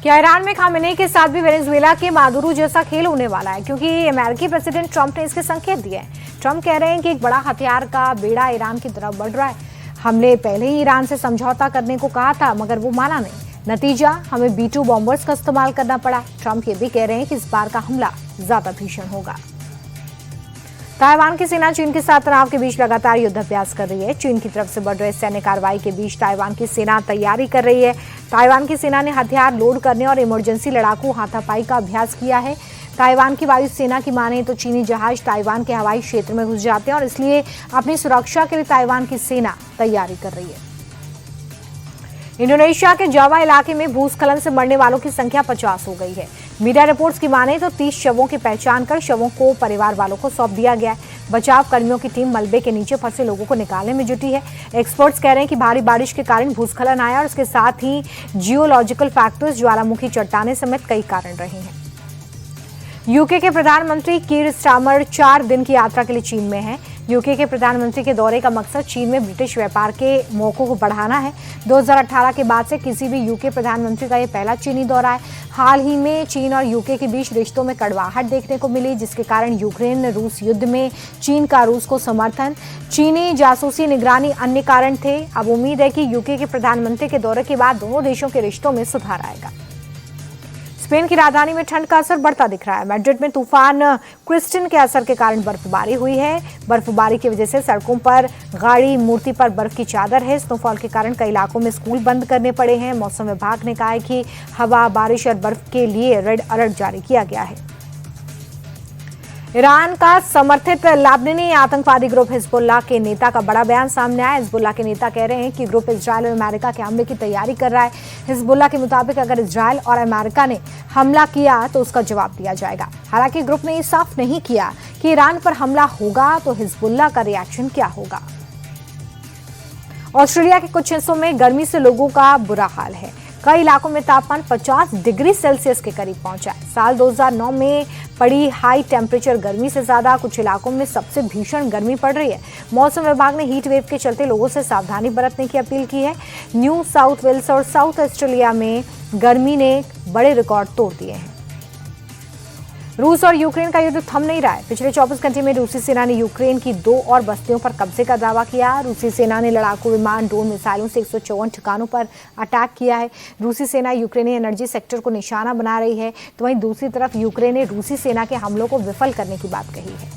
क्या ईरान में खामेनेई के साथ भी वेनेजुएला के मादुरो जैसा खेल होने वाला है? क्योंकि अमेरिकी प्रेसिडेंट ट्रंप ने इसके संकेत दिए हैं। ट्रंप कह रहे हैं कि एक बड़ा हथियार का बेड़ा ईरान की तरफ बढ़ रहा है। हमने पहले ही ईरान से समझौता करने को कहा था, मगर वो माना नहीं। नतीजा, हमें B-2 बॉम्बर्स का इस्तेमाल करना पड़ा। ट्रंप ये भी कह रहे हैं कि इस बार का हमला ज्यादा भीषण होगा। ताइवान की सेना चीन के साथ तनाव के बीच लगातार युद्धाभ्यास कर रही है। चीन की तरफ से बढ़ रहे सैन्य कार्रवाई के बीच ताइवान की सेना तैयारी कर रही है। ताइवान की सेना ने हथियार लोड करने और इमरजेंसी लड़ाकू हाथापाई का अभ्यास किया है। ताइवान की वायुसेना की माने तो चीनी जहाज ताइवान के हवाई क्षेत्र में घुस जाते हैं और इसलिए अपनी सुरक्षा के लिए ताइवान की सेना तैयारी कर रही है। इंडोनेशिया के जावा इलाके में भूस्खलन से मरने वालों की संख्या 50 हो गई है। मीडिया रिपोर्ट्स की माने तो 30 शवों की पहचान कर शवों को परिवार वालों को सौंप दिया गया है। बचाव कर्मियों की टीम मलबे के नीचे फंसे लोगों को निकालने में जुटी है। एक्सपर्ट्स कह रहे हैं कि भारी बारिश के कारण भूस्खलन आया और इसके साथ ही जियोलॉजिकल फैक्टर्स, ज्वालामुखी चट्टाने समेत कई कारण रहे हैं। यूके के प्रधानमंत्री कीर स्टारमर 4 दिन की यात्रा के लिए चीन में हैं। यूके के प्रधानमंत्री के दौरे का मकसद चीन में ब्रिटिश व्यापार के मौकों को बढ़ाना है। 2018 के बाद से किसी भी यूके प्रधानमंत्री का यह पहला चीनी दौरा है। हाल ही में चीन और यूके के बीच रिश्तों में कड़वाहट देखने को मिली, जिसके कारण यूक्रेन रूस युद्ध में चीन का रूस को समर्थन, चीनी जासूसी निगरानी अन्य कारण थे। अब उम्मीद है कि यूके के प्रधानमंत्री के दौरे के बाद दोनों देशों के रिश्तों में सुधार आएगा। स्पेन की राजधानी में ठंड का असर बढ़ता दिख रहा है। मैड्रिड में तूफान क्रिस्टिन के असर के कारण बर्फबारी हुई है। बर्फबारी की वजह से सड़कों पर गाड़ी मूर्ति पर बर्फ की चादर है। स्नोफॉल के कारण कई इलाकों में स्कूल बंद करने पड़े हैं। मौसम विभाग ने कहा है कि हवा, बारिश और बर्फ के लिए रेड अलर्ट जारी किया गया है। ईरान का समर्थित लेबनानी आतंकवादी ग्रुप हिजबुल्लाह के नेता का बड़ा बयान सामने आया। हिजबुल्लाह के नेता कह रहे हैं कि ग्रुप इजरायल और अमेरिका के हमले की तैयारी कर रहा है। हिजबुल्लाह के मुताबिक अगर इजरायल और अमेरिका ने हमला किया तो उसका जवाब दिया जाएगा। हालांकि ग्रुप ने ये साफ नहीं किया कि ईरान पर हमला होगा तो हिजबुल्लाह का रिएक्शन क्या होगा। ऑस्ट्रेलिया के कुछ हिस्सों में गर्मी से लोगों का बुरा हाल है। कई इलाकों में तापमान 50 डिग्री सेल्सियस के करीब पहुंचा है। साल 2009 में पड़ी हाई टेम्परेचर गर्मी से ज्यादा कुछ इलाकों में सबसे भीषण गर्मी पड़ रही है। मौसम विभाग ने हीट वेव के चलते लोगों से सावधानी बरतने की अपील की है। न्यू साउथ वेल्स और साउथ ऑस्ट्रेलिया में गर्मी ने बड़े रिकॉर्ड तोड़ दिए हैं। रूस और यूक्रेन का युद्ध थम नहीं रहा है। पिछले 24 घंटे में रूसी सेना ने यूक्रेन की 2 और बस्तियों पर कब्जे का दावा किया। रूसी सेना ने लड़ाकू विमान, ड्रोन, मिसाइलों से 154 ठिकानों पर अटैक किया है। रूसी सेना यूक्रेनी एनर्जी सेक्टर को निशाना बना रही है, तो वहीं दूसरी तरफ यूक्रेन ने रूसी सेना के हमलों को विफल करने की बात कही है।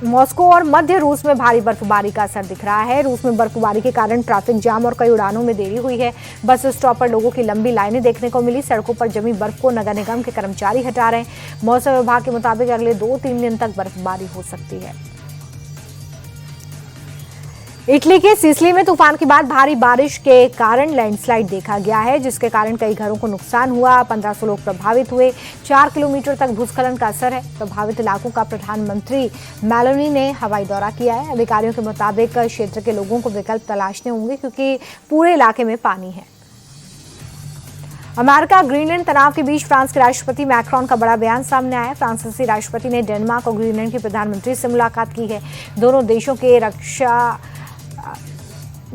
मॉस्को और मध्य रूस में भारी बर्फबारी का असर दिख रहा है। रूस में बर्फबारी के कारण ट्रैफिक जाम और कई उड़ानों में देरी हुई है। बस स्टॉप पर लोगों की लंबी लाइनें देखने को मिली। सड़कों पर जमी बर्फ को नगर निगम के कर्मचारी हटा रहे हैं। मौसम विभाग के मुताबिक अगले 2-3 दिन तक बर्फबारी हो सकती है। इटली के सिसिली में तूफान के बाद भारी बारिश के कारण लैंडस्लाइड देखा गया है, जिसके कारण कई घरों को नुकसान हुआ। 1500 लोग प्रभावित हुए। 4 किलोमीटर तक भूस्खलन का असर है। प्रभावित इलाकों का प्रधानमंत्री मेलोनी ने हवाई दौरा किया है। अधिकारियों के मुताबिक क्षेत्र के लोगों को विकल्प तलाशने होंगे क्योंकि पूरे इलाके में पानी है। अमेरिका ग्रीनलैंड तनाव के बीच फ्रांस के राष्ट्रपति मैक्रोन का बड़ा बयान सामने आया है। फ्रांसीसी राष्ट्रपति ने डेनमार्क और ग्रीनलैंड के प्रधानमंत्री से मुलाकात की है। दोनों देशों के रक्षा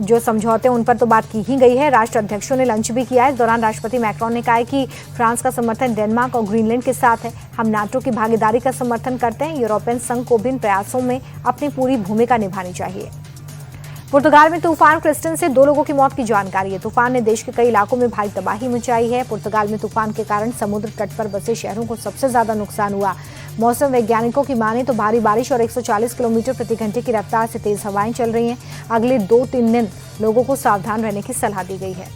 जो समझौते उन पर तो बात की ही गई है। राष्ट्र अध्यक्षों ने लंच भी किया है। इस दौरान राष्ट्रपति मैक्रोन ने कहा है कि फ्रांस का समर्थन डेनमार्क और ग्रीनलैंड के साथ है। हम नाटो की भागीदारी का समर्थन करते हैं। यूरोपियन संघ को भी इन प्रयासों में अपनी पूरी भूमिका निभानी चाहिए। पुर्तगाल में तूफान क्रिस्टिन से 2 लोगों की मौत की जानकारी है। तूफान ने देश के कई इलाकों में भारी तबाही मचाई है। पुर्तगाल में तूफान के कारण समुद्र तट पर बसे शहरों को सबसे ज्यादा नुकसान हुआ। मौसम वैज्ञानिकों की माने तो भारी बारिश और 140 किलोमीटर प्रति घंटे की रफ्तार से तेज हवाएं चल रही हैं। अगले 2-3 दिन लोगों को सावधान रहने की सलाह दी गई है।